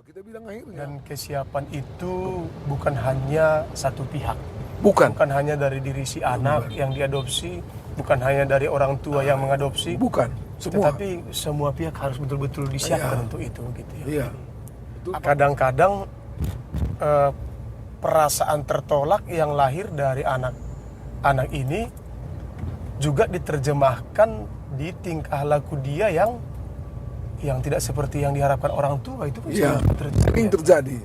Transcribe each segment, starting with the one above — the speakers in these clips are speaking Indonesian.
kita bilang akhirnya. Dan kesiapan itu bukan hanya satu pihak. Bukan. Bukan hanya dari diri si anak yang diadopsi, bukan hanya dari orang tua yang mengadopsi. Bukan. Semua. Tetapi semua pihak harus betul-betul disiapkan untuk itu gitu ya. Iya. Kadang-kadang perasaan tertolak yang lahir dari anak ini juga diterjemahkan di tingkah laku dia yang tidak seperti yang diharapkan orang tua. Itu Iya, sering terjadi.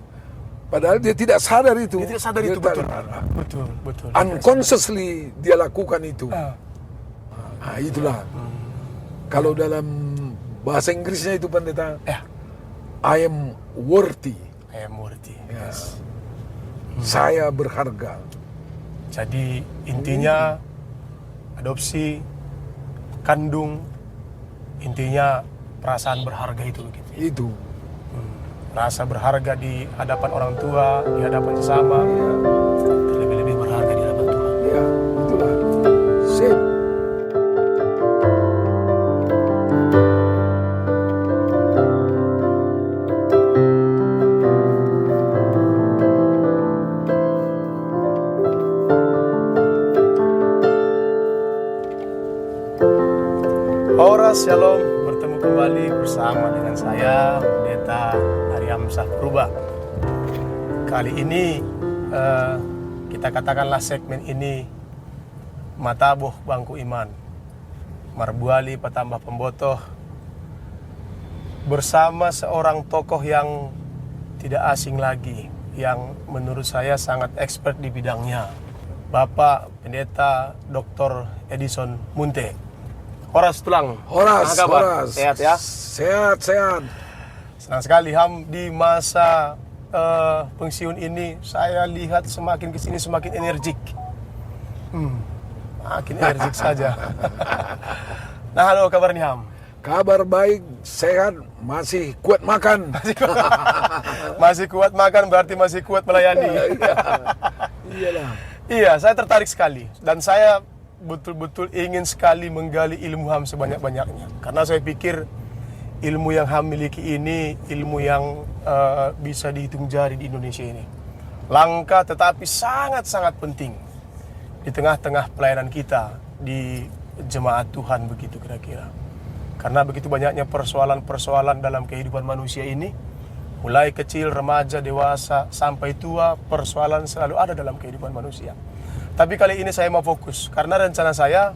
Padahal dia tidak sadar itu. Dia tidak sadar itu, betul. Unconsciously dia lakukan itu. Nah, itulah. Kalau dalam bahasa Inggrisnya itu pendeta, I am worthy. I am worthy. Yes. Saya berharga. Jadi intinya adopsi, kandung, intinya perasaan berharga itu begitu. Itu. Rasa berharga di hadapan orang tua, di hadapan sesama, lebih-lebih berharga di hadapan Tuhan. Ya, itulah. Sip. Horas Shalom, bertemu kembali bersama dengan saya, Pendeta Aryamsah Purba. Kali ini kita katakanlah segmen ini Mataboh Bangku Iman, Marbuali Petambah Pembotoh, bersama seorang tokoh yang tidak asing lagi, yang menurut saya sangat expert di bidangnya, Bapak Pendeta Dr. Edison Munte. Horas Tulang. Horas. Sehat ya? Sehat. Senang sekali Ham, di masa pensiun ini saya lihat semakin kesini semakin energik. Makin energik saja. Nah, halo, kabar nih Ham? Kabar baik, sehat, masih kuat makan. Masih kuat makan berarti masih kuat melayani. Iyalah. Iya, saya tertarik sekali dan saya betul-betul ingin sekali menggali ilmu Ham sebanyak-banyaknya. Karena saya pikir ilmu yang Ham miliki ini ilmu yang bisa dihitung jari di Indonesia ini. Langka tetapi sangat-sangat penting di tengah-tengah pelayanan kita di jemaat Tuhan, begitu kira-kira. Karena begitu banyaknya persoalan-persoalan dalam kehidupan manusia ini, mulai kecil, remaja, dewasa, sampai tua, persoalan selalu ada dalam kehidupan manusia. Tapi kali ini saya mau fokus, karena rencana saya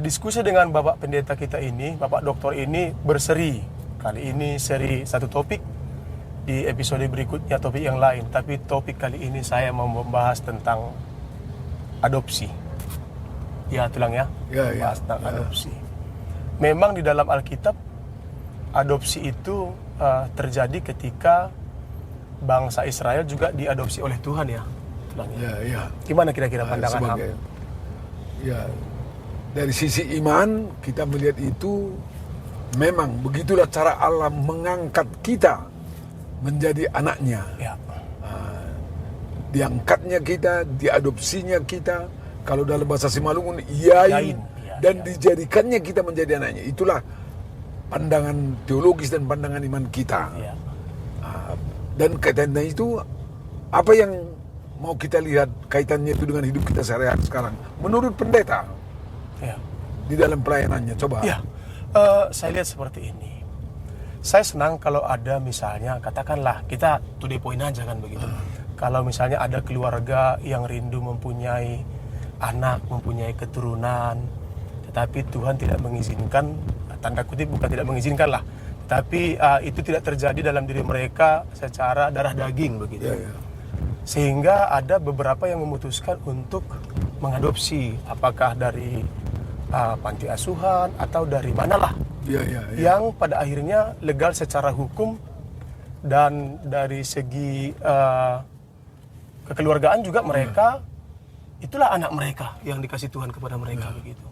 diskusi dengan Bapak Pendeta kita ini, Bapak Doktor ini berseri. Kali ini seri satu topik, di episode berikutnya topik yang lain. Tapi topik kali ini saya mau membahas tentang adopsi. Ya, Tulang ya, membahas tentang adopsi. Memang di dalam Alkitab, adopsi itu terjadi ketika bangsa Israel juga diadopsi oleh Tuhan ya. Ya. Gimana kira-kira pandangan Ham? Ya, dari sisi iman kita melihat itu memang begitulah cara Allah mengangkat kita menjadi anaknya. Ya. Diangkatnya kita, diadopsinya kita. Kalau dalam bahasa Simalungun, yain. Dan dijadikannya kita menjadi anaknya. Itulah pandangan teologis dan pandangan iman kita. Ya. Dan kaitannya itu apa yang mau kita lihat kaitannya itu dengan hidup kita sehari-hari sekarang. Menurut pendeta, di dalam pelayanannya, coba. Ya, saya lihat seperti ini. Saya senang kalau ada misalnya, katakanlah kita to the point aja kan begitu. Kalau misalnya ada keluarga yang rindu mempunyai anak, mempunyai keturunan, tetapi Tuhan tidak mengizinkan, tanda kutip bukan tidak mengizinkan lah, tapi itu tidak terjadi dalam diri mereka secara darah daging begitu. Ya. Sehingga ada beberapa yang memutuskan untuk mengadopsi, apakah dari panti asuhan atau dari manalah, yang pada akhirnya legal secara hukum dan dari segi kekeluargaan juga mereka itulah anak mereka yang dikasih Tuhan kepada mereka begitu.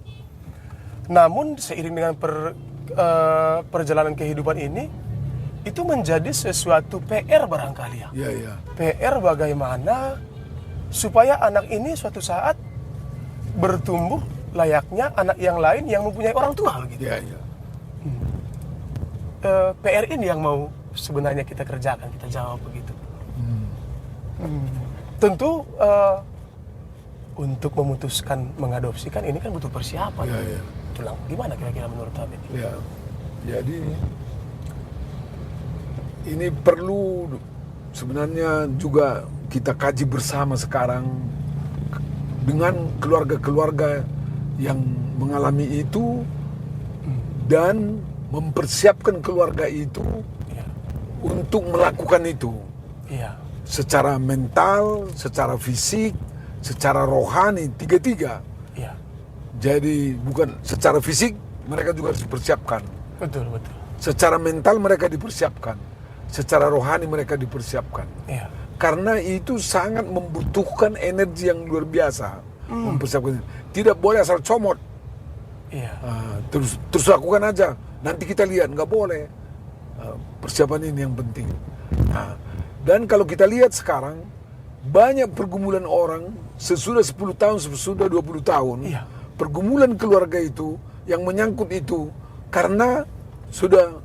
Namun seiring dengan perjalanan kehidupan ini, itu menjadi sesuatu PR barangkali ya. PR bagaimana supaya anak ini suatu saat bertumbuh layaknya anak yang lain yang mempunyai orang tua gitu. PR ini yang mau sebenarnya kita kerjakan, kita jawab begitu. Tentu untuk memutuskan mengadopsikan ini kan butuh persiapan. Ya. Tulang, gimana kira-kira menurut Habib? Ya, jadi ini perlu sebenarnya juga kita kaji bersama sekarang dengan keluarga-keluarga yang mengalami itu dan mempersiapkan keluarga itu untuk melakukan itu. Iya. Secara mental, secara fisik, secara rohani, tiga-tiga. Iya. Jadi bukan secara fisik mereka juga harus dipersiapkan. Betul. Secara mental mereka dipersiapkan. Secara rohani mereka dipersiapkan. Iya. Karena itu sangat membutuhkan energi yang luar biasa. Mempersiapkan. Tidak boleh asal comot. Iya. Terus lakukan aja. Nanti kita lihat, nggak boleh. Persiapan ini yang penting. Dan kalau kita lihat sekarang, banyak pergumulan orang sesudah 10 tahun, sesudah 20 tahun, Iya. pergumulan keluarga itu, yang menyangkut itu, karena sudah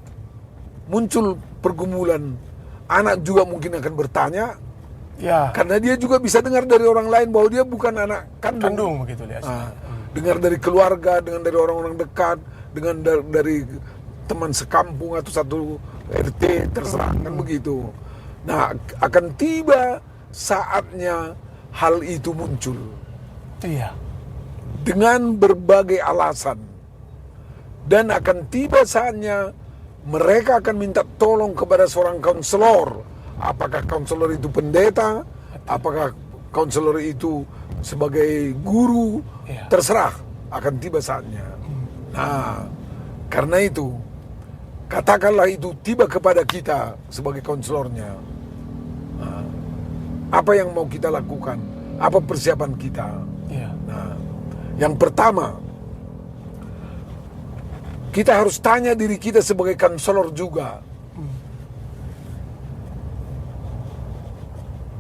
muncul pergumulan. Anak juga mungkin akan bertanya, Ya. karena dia juga bisa dengar dari orang lain bahwa dia bukan anak Kandung begitu ya. dengar dari keluarga, dengar dari orang-orang dekat, dengan dari teman sekampung atau satu RT, terserah kan begitu. Nah, akan tiba saatnya hal itu muncul Iya. dengan berbagai alasan, dan akan tiba saatnya mereka akan minta tolong kepada seorang konselor. Apakah konselor itu pendeta, apakah konselor itu sebagai guru, Iya. terserah, akan tiba saatnya. Nah, karena itu katakanlah itu tiba kepada kita sebagai konselornya. Apa yang mau kita lakukan? Apa persiapan kita? Iya. Nah, yang pertama, kita harus tanya diri kita sebagai konselor juga.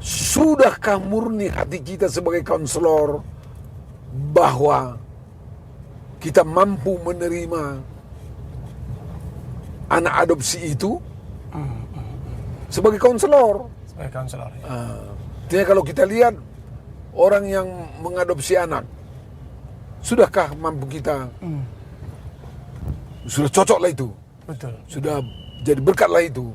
Sudahkah murni hati kita sebagai konselor bahwa kita mampu menerima anak adopsi itu sebagai konselor? Sebagai konselor. Ya. Artinya kalau kita lihat orang yang mengadopsi anak, sudahkah mampu kita? Sudah cocok lah itu. Betul. Sudah jadi berkat lah itu.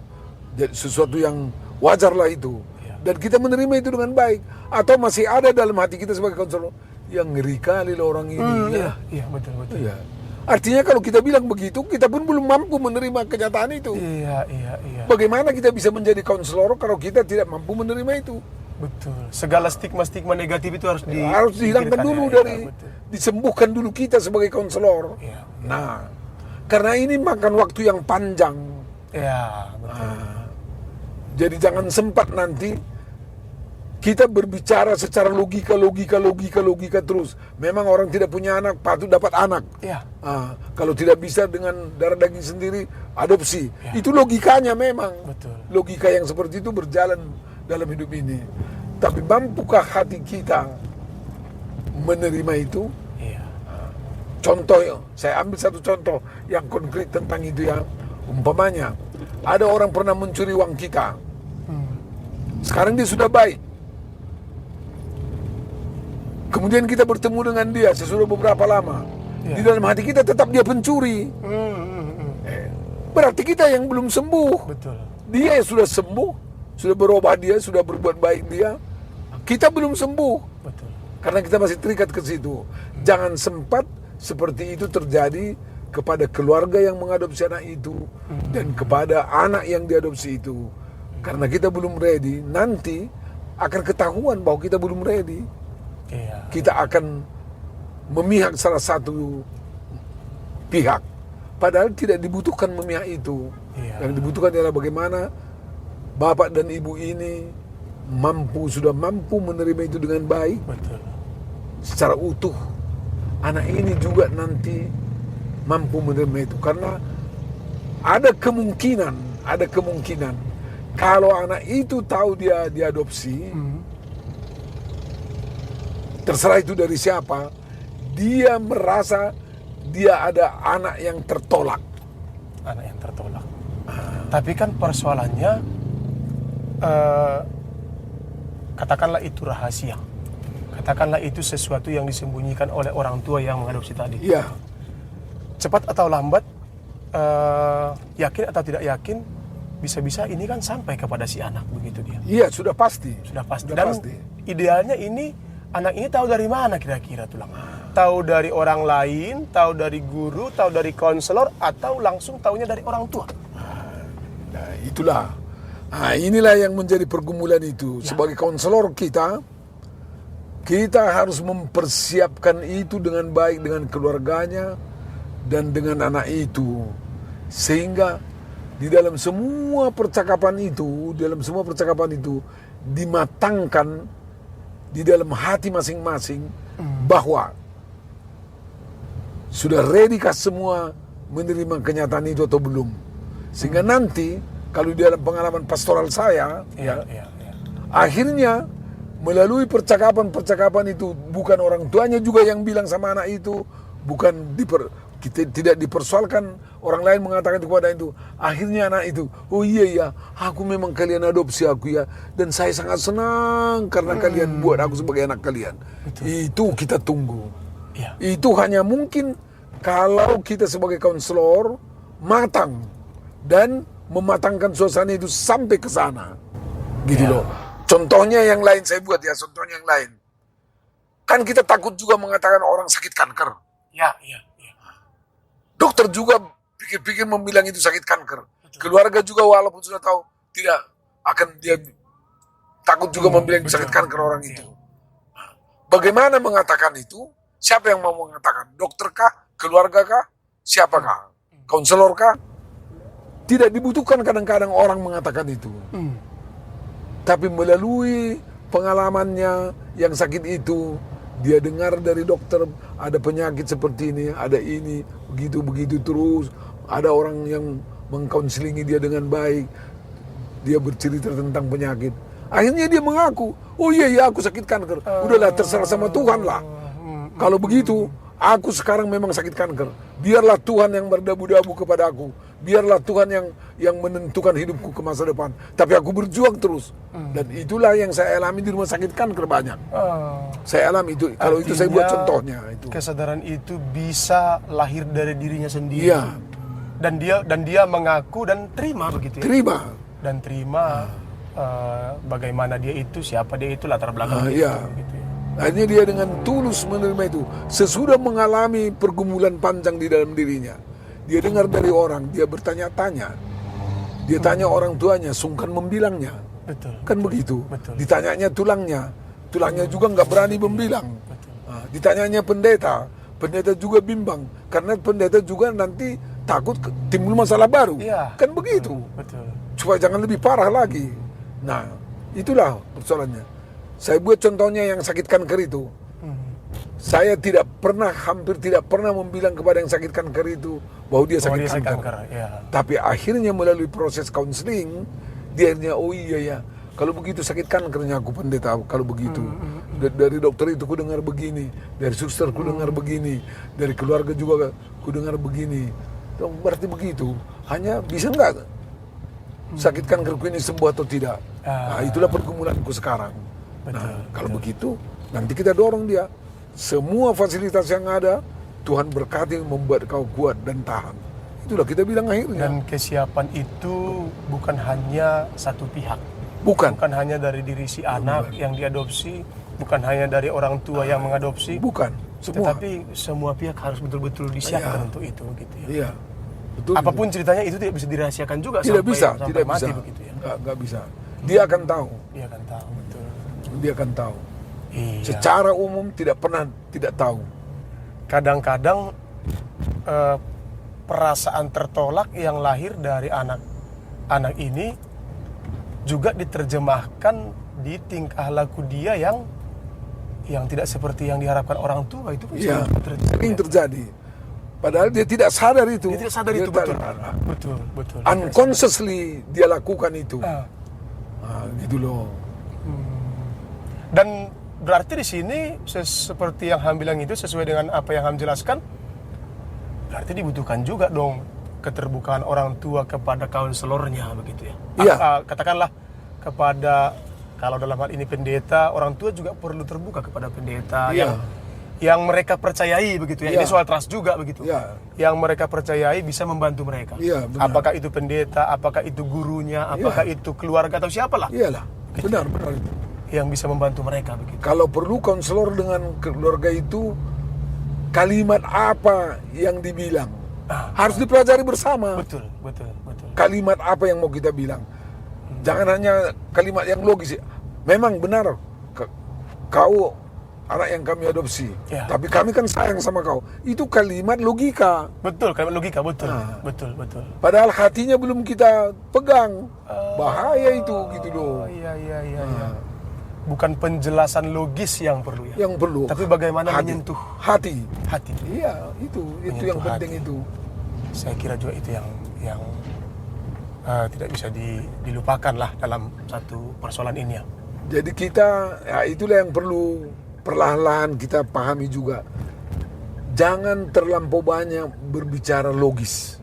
Jadi sesuatu yang wajar lah itu. Ya. Dan kita menerima itu dengan baik. Atau masih ada dalam hati kita sebagai konselor, yang ngeri kali lah orang ini. Iya, betul. Iya. Artinya kalau kita bilang begitu, kita pun belum mampu menerima kenyataan itu. Iya. Bagaimana kita bisa menjadi konselor kalau kita tidak mampu menerima itu? Betul. Segala stigma negatif itu harus Harus dihilangkan dulu dari, betul. disembuhkan dulu kita sebagai konselor. Iya. Nah, karena ini makan waktu yang panjang. Iya, betul. Jadi jangan sempat nanti kita berbicara secara logika terus. Memang orang tidak punya anak patut dapat anak. Iya. Kalau tidak bisa dengan darah daging sendiri, adopsi. Ya. Itu logikanya memang. Betul. Logika yang seperti itu berjalan dalam hidup ini. Tapi mampukah hati kita menerima itu? Iya. Contoh, saya ambil satu contoh yang konkret tentang itu ya. Umpamanya, ada orang pernah mencuri uang kita. Sekarang dia sudah baik. Kemudian kita bertemu dengan dia sesudah beberapa lama. Ya. Di dalam hati kita tetap dia pencuri. Berarti kita yang belum sembuh. Betul. Dia yang sudah sembuh, sudah berubah dia, sudah berbuat baik dia. Kita belum sembuh. Betul. Karena kita masih terikat ke situ. Jangan sempat seperti itu terjadi kepada keluarga yang mengadopsi anak itu dan kepada anak yang diadopsi itu. Karena kita belum ready, nanti akan ketahuan bahwa kita belum ready. Iya. Kita akan memihak salah satu pihak. Padahal tidak dibutuhkan memihak itu. Iya. Yang dibutuhkan adalah bagaimana bapak dan ibu ini sudah mampu menerima itu dengan baik, Betul. secara utuh. Anak ini juga nanti mampu menerima itu. Karena ada kemungkinan kalau anak itu tahu dia diadopsi, terserah itu dari siapa, dia merasa dia ada anak yang tertolak. Anak yang tertolak. Tapi kan persoalannya, katakanlah itu rahasia. Katakanlah itu sesuatu yang disembunyikan oleh orang tua yang mengadopsi tadi. Iya. Cepat atau lambat, yakin atau tidak yakin, bisa-bisa ini kan sampai kepada si anak, begitu dia. Iya, sudah pasti. Sudah pasti. Sudah Dan pasti. idealnya ini, anak ini tahu dari mana kira-kira tulang? Tahu dari orang lain, tahu dari guru, tahu dari konselor, atau langsung tahunya dari orang tua? Nah, itulah. Nah, inilah yang menjadi pergumulan itu. Ya. Sebagai konselor kita harus mempersiapkan itu dengan baik dengan keluarganya dan dengan anak itu. Sehingga di dalam semua percakapan itu, dimatangkan di dalam hati masing-masing bahwa sudah ready-kah semua menerima kenyataan itu atau belum. Sehingga nanti kalau di dalam pengalaman pastoral saya, akhirnya melalui percakapan itu, bukan orang tuanya juga yang bilang sama anak itu, bukan tidak dipersoalkan orang lain mengatakan itu kepada itu. Akhirnya anak itu, oh iya ya, aku memang kalian adopsi aku ya, dan saya sangat senang karena kalian buat aku sebagai anak kalian. Betul. Itu kita tunggu. Ya. Itu hanya mungkin kalau kita sebagai konselor matang dan mematangkan suasana itu sampai ke sana, gitu loh. Contohnya yang lain saya buat ya, contohnya yang lain. Kan kita takut juga mengatakan orang sakit kanker. Ya. Dokter juga pikir-pikir membilang itu sakit kanker. Betul. Keluarga juga walaupun sudah tahu tidak akan dia takut juga membilang sakit kanker orang itu. Bagaimana mengatakan itu? Siapa yang mau mengatakan? Dokter kah? Keluarga kah? Siapakah? Konselor kah? Tidak dibutuhkan kadang-kadang orang mengatakan itu. Tapi melalui pengalamannya yang sakit itu, dia dengar dari dokter ada penyakit seperti ini, ada ini, begitu terus. Ada orang yang mengkonselingi dia dengan baik. Dia bercerita tentang penyakit. Akhirnya dia mengaku, oh iya aku sakit kanker. Udahlah terserah sama Tuhan lah. Kalau begitu, aku sekarang memang sakit kanker. Biarlah Tuhan yang berdabu-dabu kepada aku. Biarlah Tuhan yang menentukan hidupku ke masa depan. Tapi aku berjuang terus. Dan itulah yang saya alami di rumah sakit kanker banyak. Saya alami itu. Kalau itu saya buat contohnya. Itu. Kesadaran itu bisa lahir dari dirinya sendiri. Iya. Dan dia mengaku dan terima begitu ya. Terima bagaimana dia itu, siapa dia itu, latar belakang dia. Iya. Gitu ya. Akhirnya dia dengan tulus menerima itu. Sesudah mengalami pergumulan panjang di dalam dirinya. Dia dengar dari orang, dia bertanya-tanya. Dia tanya orang tuanya, sungkan membilangnya. Betul. Kan begitu. Betul. Ditanyanya tulangnya juga nggak berani membilang. Ditanyanya pendeta juga bimbang. Karena pendeta juga nanti takut timbul masalah baru. Iya. Kan begitu. Betul. Supaya jangan lebih parah lagi. Nah, itulah persoalannya. Saya buat contohnya yang sakit kanker itu. Saya hampir tidak pernah membilang kepada yang sakit kanker itu bahwa dia sakit kanker. Ya. Tapi akhirnya melalui proses counseling, dia akhirnya, oh iya ya, kalau begitu sakit kankernya aku pendeta, kalau begitu. Dari dokter itu ku dengar begini, dari suster ku dengar begini, dari keluarga juga ku dengar begini. Berarti begitu, hanya bisa enggak sakit kankerku ini sembuh atau tidak. Nah, itulah pergumulanku sekarang. Kalau begitu, nanti kita dorong dia. Semua fasilitas yang ada, Tuhan berkati membuat kau kuat dan tahan. Itulah kita bilang akhirnya. Dan kesiapan itu bukan hanya satu pihak. Bukan hanya dari diri si anak yang diadopsi, bukan hanya dari orang tua yang mengadopsi. Bukan. Semua. Tetapi semua pihak harus betul-betul disiapkan untuk itu. Gitu ya. Iya. Betul. Apapun ceritanya itu tidak bisa dirahasiakan juga tidak sampai bisa. mati begitu ya. Nggak bisa. Dia akan tahu. Dia akan tahu, betul. Dia akan tahu. Iya. Secara umum tidak pernah tidak tahu. Kadang-kadang perasaan tertolak yang lahir dari anak ini juga diterjemahkan di tingkah laku dia yang tidak seperti yang diharapkan orang tua. Itu pun sering terjadi. Padahal dia tidak sadar itu. Dia tidak sadar itu, betul. Unconsciously dia lakukan itu. Gitu loh. Dan berarti di sini seperti yang Ham bilang itu sesuai dengan apa yang Ham jelaskan, berarti dibutuhkan juga dong keterbukaan orang tua kepada kaunselornya begitu ya. Iya. Katakanlah kepada, kalau dalam hal ini pendeta, orang tua juga perlu terbuka kepada pendeta Iya. yang mereka percayai begitu ya. Iya. Ini soal trust juga begitu. Iya. Yang mereka percayai bisa membantu mereka. Iya, benar. Apakah itu pendeta, apakah itu gurunya, apakah itu keluarga atau siapalah Iyalah, benar itu. yang bisa membantu mereka begitu. Kalau perlu konselor dengan keluarga itu, kalimat apa yang dibilang harus dipelajari bersama. Betul. Kalimat apa yang mau kita bilang. Jangan hanya kalimat yang logis. Memang benar, kau anak yang kami adopsi, Ya. tapi kami kan sayang sama kau. Itu kalimat logika. Betul, kalimat logika, betul. Ah. Betul. Padahal hatinya belum kita pegang. Bahaya itu gitu loh. Oh, iya. Bukan penjelasan logis yang perlu ya. Yang perlu. Tapi bagaimana hati. menyentuh hati. hati. Iya, itu Menyentuh yang penting hati. itu. Saya kira juga itu yang tidak bisa dilupakan lah dalam satu persoalan ini ya. Jadi kita, ya itulah yang perlu perlahan-lahan kita pahami juga. Jangan terlampau banyak berbicara logis.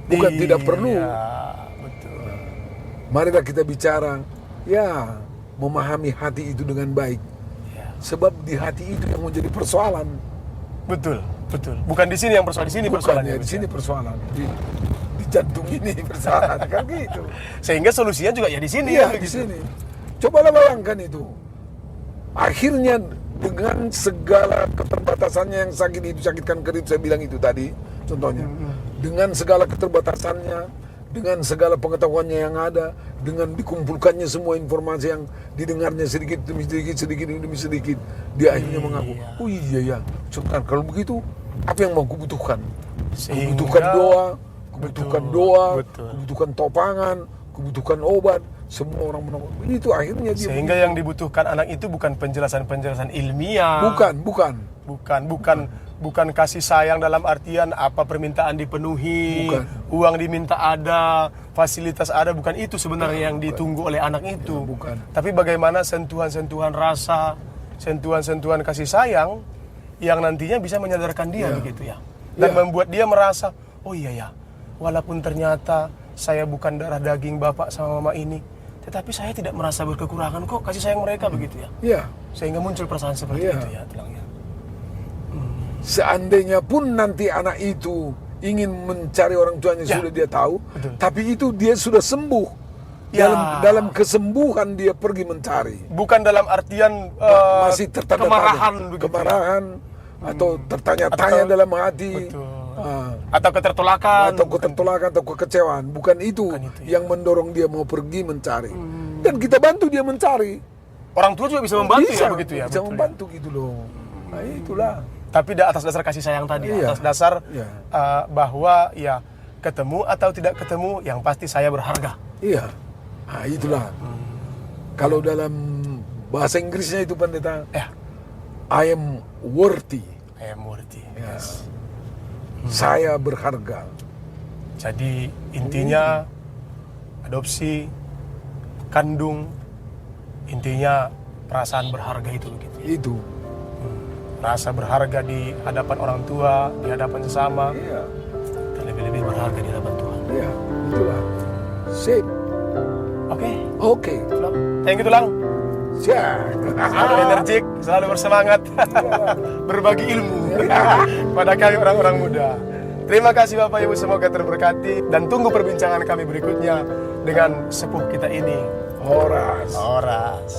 Bukan tidak perlu. Iya, betul. Marilah kita bicara, ya memahami hati itu dengan baik. Ya. Sebab di hati itu yang menjadi persoalan. Betul. Bukan di sini yang persoalan, di sini Bukan persoalannya. ya, di sini persoalan. Di jantung ini persoalan kan gitu. Sehingga solusinya juga ya di sini Iya, ya, di begitu. sini. Cobalah bayangkan itu. Akhirnya dengan segala keterbatasannya yang sakitkan kerip, saya bilang itu tadi, contohnya. Dengan segala keterbatasannya, dengan segala pengetahuannya yang ada, dengan dikumpulkannya semua informasi yang didengarnya sedikit demi sedikit, dia akhirnya mengaku, oh iya ya, sebentar, kalau begitu, apa yang mau kubutuhkan? Kubutuhkan doa, kubutuhkan topangan, kubutuhkan obat, semua orang menolak. Itu akhirnya dia Sehingga yang dibutuhkan anak itu bukan penjelasan ilmiah. Bukan kasih sayang dalam artian apa permintaan dipenuhi, Bukan. uang diminta ada, fasilitas ada, bukan itu sebenarnya yang ditunggu oleh anak itu. bukan. Tapi bagaimana sentuhan-sentuhan rasa, sentuhan-sentuhan kasih sayang yang nantinya bisa menyadarkan dia begitu ya. Dan membuat dia merasa, oh iya ya, walaupun ternyata saya bukan darah daging bapak sama mama ini, tetapi saya tidak merasa berkekurangan kok kasih sayang mereka begitu ya. Iya. Sehingga muncul perasaan seperti Iya. itu ya, Tulangnya. Seandainya pun nanti anak itu ingin mencari orang tuanya, Ya. sudah dia tahu, Betul. tapi itu dia sudah sembuh. Ya. Dalam kesembuhan dia pergi mencari. Bukan dalam artian Masih tertanda-tanda kemarahan begitu ya. kemarahan atau tertanya-tanya Atau- dalam hati. Betul. Ah, Atau ketertolakan. atau ketertolakan atau kekecewaan. Bukan itu, Bukan itu, ya. yang mendorong dia mau pergi mencari. Dan kita bantu dia mencari. Orang tua juga bisa membantu Bisa, ya begitu ya. bisa betul ya. membantu gitu loh. Nah itulah. Tapi atas dasar kasih sayang tadi, Iya. atas dasar Iya. bahwa ya ketemu atau tidak ketemu, yang pasti saya berharga. Iya. Nah itulah. Kalau dalam bahasa Inggrisnya itu pendeta, Ya, I am worthy. I am worthy. Ya. Yes. Saya berharga. Jadi intinya adopsi, kandung, intinya perasaan berharga itu begitu. Itu. Rasa berharga di hadapan orang tua, di hadapan sesama, Iya. dan lebih-lebih berharga di hadapan Tuhan. Iya. Itulah. Sip. Oke, Oke. Tulang. Thank you Tulang. Siap. Selalu energik, selalu bersemangat, berbagi ilmu pada kami orang-orang muda. Terima kasih Bapak Ibu, semoga terberkati, dan tunggu perbincangan kami berikutnya dengan sepuh kita ini. Horas. Horas.